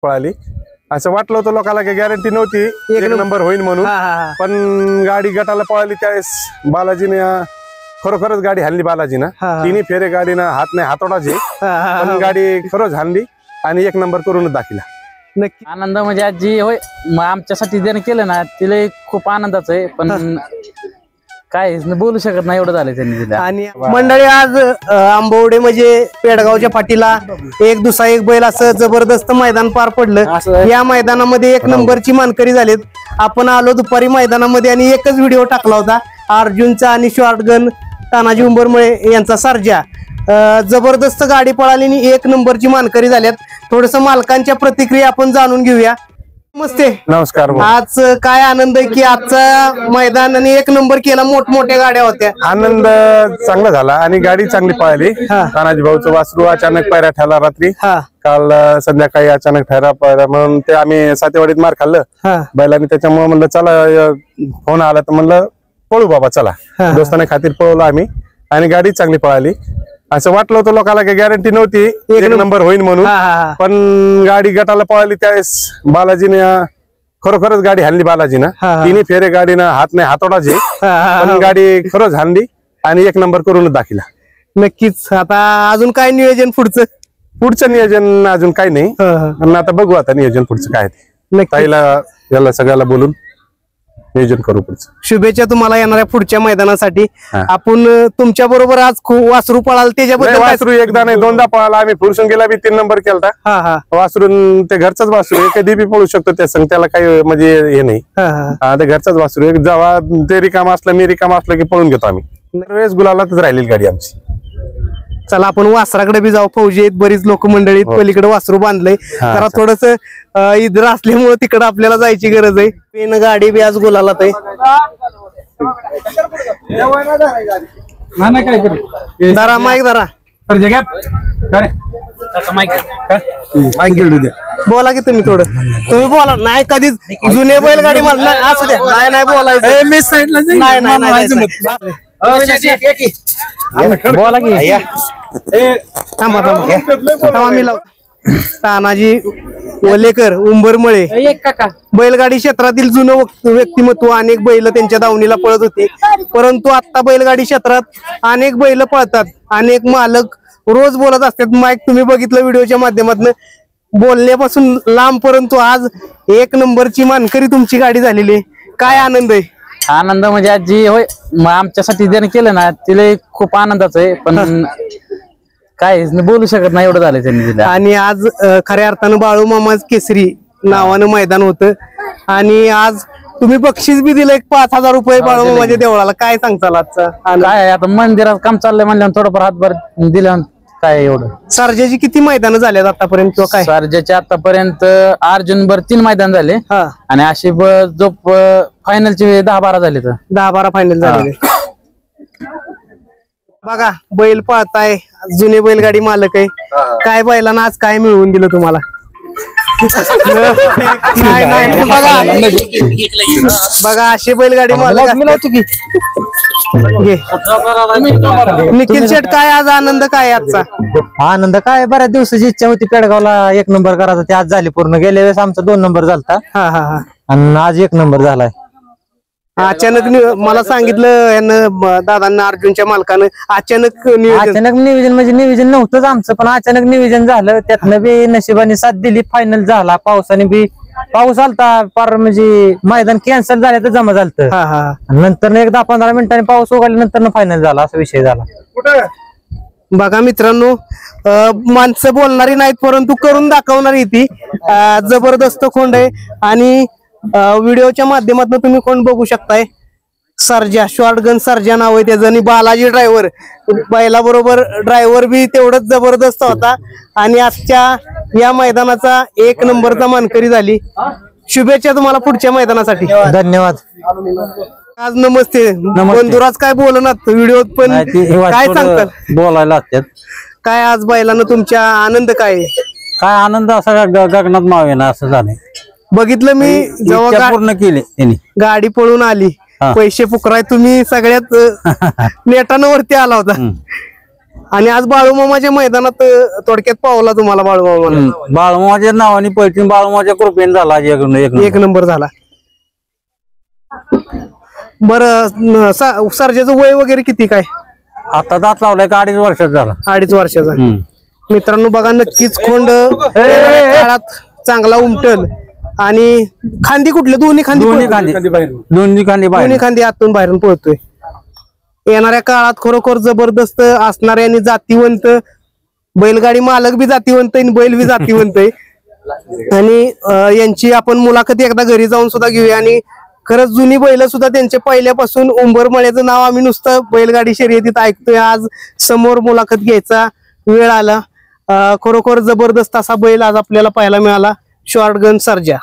पळाली असं वाटलं होतं लोकांना, की गॅरंटी नव्हती एक नंबर होईल म्हणून, पण गाडी गटाला पळाली त्यावेळेस बालाजीने खरोखरच गाडी हाणली बालाजीनं. तिन्ही फेरे गाडीनं हात नाही हातोडाचे, पण गाडी खरंच हाणली आणि एक नंबर करूनच दाखिला. नक्की आनंद म्हणजे आजी होय आमच्यासाठी त्याने केलं ना, तिला खूप आनंदाचं आहे, पण काय बोलू शकत नाही एवढं झालं त्यांनी दिलं. आणि मंडळी आज आंबवडे म्हणजे पेडगावच्या पाठीला एक दुसरा एक बैल असं जबरदस्त मैदान पार पडलं. या मैदानामध्ये एक नंबरची मानकरी झालीत. आपण आलो दुपारी मैदानामध्ये आणि एकच व्हिडिओ टाकला होता अर्जुनचा आणि शॉर्टगन तानाजी उंबरमुळे यांचा सर्जा. जबरदस्त गाडी पळाली आणि एक नंबरची मानकरी झाल्यात. थोडस मालकांच्या प्रतिक्रिया आपण जाणून घेऊया. नमस्ते. नमस्कार. आज काय आनंद आहे की आजचा मैदान आणि एक नंबर केला, मोठमोठ्या गाड्या होत्या. आनंद चांगला झाला आणि गाडी चांगली पळाली. तानाजी भाऊचं वासरू अचानक पायऱ्या ठरला रात्री, काल संध्याकाळी अचानक ठरला पायऱ्या म्हणून ते आम्ही सातेवाडीत मार खाल्लं बैलांनी. त्याच्यामुळे म्हणलं चला फोन आला तर म्हणलं पळू बाबा चला, दोस्ताने खातीर पळवलं आम्ही आणि गाडी चांगली पळाली. असं वाटलं होतं लोकांना, की गॅरंटी नव्हती एक नंबर होईल म्हणून, पण गाडी गटाला पळाली त्यावेळेस बालाजीने खरोखरच गाडी हाणली बालाजीनं. तिन्ही फेरे गाडीनं हात नाही हातोडाचे, पण गाडी खरंच हाणली आणि एक नंबर करूनच दाखिला. नक्कीच. आता अजून काय नियोजन पुढचं नियोजन अजून काही नाही, पण आता बघू आता नियोजन पुढचं काय ते. ताईला याला सगळ्याला बोलून नियोजन करू पुढचं. शुभेच्छा तुम्हाला येणाऱ्या पुढच्या मैदानासाठी. आपण तुमच्या बरोबर आज खूप वासरू पळाल त्याच्याबद्दल. वासरू एकदा नाही दोनदा पळाला. आम्ही फुरसून गेला बी 3 नंबर केलता. वासरून ते घरचाच वासरू कधी बी पळू शकतो त्या संग, त्याला काही म्हणजे हे नाही. ते घरचाच वासरू जेव्हा ते रिकाम असलं मी रिकाम असलं की पळून घेतो आम्ही. वेळेस गुलालातच राहिलेली गाडी आमची. चला आपण वासराकडे बी जाऊ. फौजी आहेत बरीच लोक मंडळीत, पलीकडे वासरू बांधलंय. जरा थोडस इधर असल्यामुळे तिकडे आपल्याला जायची गरज आहे. पेन गाडी बी आज गुलालात आहे. धरा माईक धरा. बोला की तुम्ही तुम्ही बोला. नाही कधीच जुने बैलगाडी मला असू द्या. नाही बोलायचं मी साईडला बोला की थांबा मी लाव. तानाजी वलेकर उंबरमळे बैलगाडी क्षेत्रातील जुनं व्यक्तिमत्व. अनेक बैल त्यांच्या दावणीला पळत होते, परंतु आता बैलगाडी क्षेत्रात अनेक बैल पळतात, अनेक मालक रोज बोलत असतात. माईक तुम्ही बघितलं व्हिडिओच्या माध्यमातून बोलण्यापासून लांब, परंतु आज एक नंबरची मानकरी तुमची गाडी झालेली आहे. काय आनंद आहे? आनंद म्हणजे आजी होय आमच्यासाठी त्याने केलं ना, तिला खूप आनंदाचं आहे, पण काय बोलू शकत नाही एवढं झालं त्यांनी दिलं. आणि आज खऱ्या अर्थानं बाळू मामा केसरी नावानं मैदान होतं आणि आज तुम्ही बक्षीस बी दिलं 5,000 रुपये बाळू मामाच्या देवळाला. काय सांगताल आजचा? काय आता मंदिरात काम चाललंय म्हणल्यावर थोडंफार हातभार दिलं. काय एवढं सर्जाची किती मैदानं झाल्यात आतापर्यंत किंवा काय? सर्जाच्या आतापर्यंत अर्जुनभर 3 मैदान झाले आणि अशी जो फायनलचे 10-12 झाले. 10-12 फायनल झाले. बघा बैल पळताय, जुने बैलगाडी मालक आहे. काय बैलांना आज काय मिळवून दिलं तुम्हाला? बघा अशी बैलगाडी मालक. निखिल शेठ काय आज आनंद काय आजचा? आनंद काय, बऱ्याच दिवसाची इच्छा होती पेडगावला 1 नंबर करायचा, ते आज झाली पूर्ण. गेल्या वेळेस आमचा 2 नंबर झालता आणि आज 1 नंबर झालाय. अचानक मला सांगितलं यानं दादांना, अर्जुनच्या मालकानं अचानक नियोजन म्हणजे नियोजन नव्हतंच आमचं, पण अचानक नियोजन झालं. त्यातनं बी नशिबाने साथ दिली. फायनल झाला. पावसाने बी पाऊस आलता पार, म्हणजे मैदान कॅन्सल झालं तर जमा झालं. नंतर 10-15 मिनिटांनी पाऊस उघडल्यानंतर फायनल झाला, असा विषय झाला. बघा मित्रांनो, माणसं बोलणारी नाहीत परंतु करून दाखवणारी ती जबरदस्त खोंड आहे. आणि व्हिडिओच्या माध्यमातून तुम्ही कोण बघू शकताय, सर्जा शॉर्टगन सर्जा नाव आहे त्याचं. आणि बालाजी ड्रायव्हर बैला बरोबर ड्रायव्हर बी तेवढंच जबरदस्त होता आणि आजच्या या मैदानाचा 1 नंबरचा मानकरी झाली. शुभेच्छा तुम्हाला पुढच्या मैदानासाठी. धन्यवाद. आज नमस्ते बंधुराज काय बोलणार व्हिडिओ, पण काय सांगतात बोलायला काय आज बैलानं तुमच्या आनंद काय? काय आनंद असा गगनात मावे ना असं झालं. बघितलं मी जेव्हा पूर्ण केली त्यांनी, गाडी पळून आली, पैसे फुकराय तुम्ही सगळ्यात नेटानं वरती आला होता. आणि आज बाळूमामाच्या मैदानात थोडक्यात पावला तुम्हाला बाळूमामा बाळूमाच्या नावाने पैठण बाळूमाच्या कृपेने झाला एक नंबर झाला. बरं सर्जाचं वय वगैरे किती काय? आता दात लावलाय का 2.5 वर्षाचा झाला. 2.5 वर्षाचा. मित्रांनो बघा नक्कीच खोंड काळात चांगला उमटल. आणि खांदी कुठले? दोन्ही खांदी दोन्ही खांदी आतून बाहेरून पळतोय. येणाऱ्या काळात खरोखर जबरदस्त असणारे आणि जातीवंत बैलगाडी मालक बी जातीवंत आहे, बैल बी जातीवंत आहे. आणि यांची आपण मुलाखती एकदा घरी जाऊन सुद्धा घेऊया. आणि खरंच जुनी बैल सुद्धा त्यांचे पहिल्यापासून उंबरमळ्याचं नाव आम्ही नुसतं बैलगाडी शर्यतीत ऐकतोय. आज समोर मुलाखत घ्यायचा वेळ आला. खरोखर जबरदस्त असा बैल आज आपल्याला पाहायला मिळाला. शॉर्टगन सर्जा.